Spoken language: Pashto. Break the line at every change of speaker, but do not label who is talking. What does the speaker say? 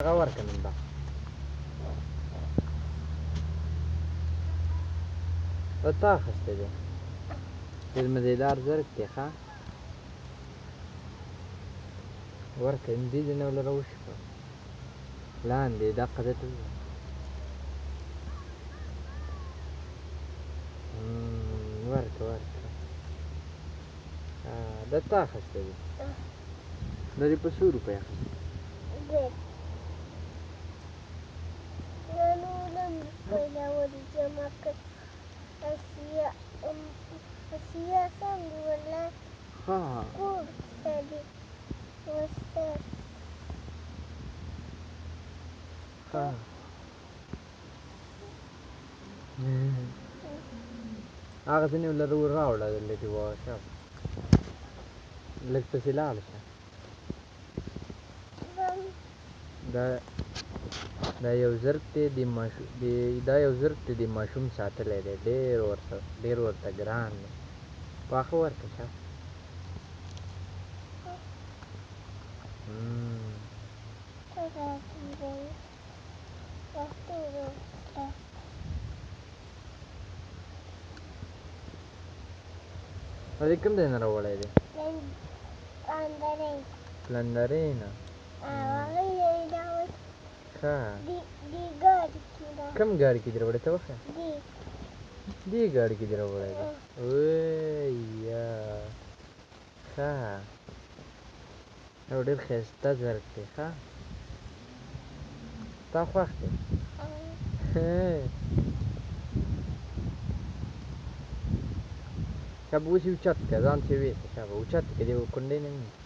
هغه ورکه نن دا تا اخیستی دی ډېر مزېدار زرک دی ښه ورکه دې ځای نه وله راوشي کړه لاندې دقه دلته ورکه دا تا اخیستی دی دا دې په څو روپۍ اخیستی هغه ځینې وله راوړه لږ واشه لږ پسې لاړ شه دا یو زرک دی د ماشوم ساتلی دی ډېر ورته ګران دی پاخه ورکړه شه دا دې کوم ځای نه راوړی دی لندرۍ نه ښه کوم ګاډي کې دې راوړی ته وښیه دې ګاډي کې دې راوړی دی وییا ښه دا ډېر ښایسته زرک دی ښه تا خوښ دی ښه به اوس یې اوچت کړه ځان پسې ویسه ښه به اوچت کړه دې کونډۍ نه وینې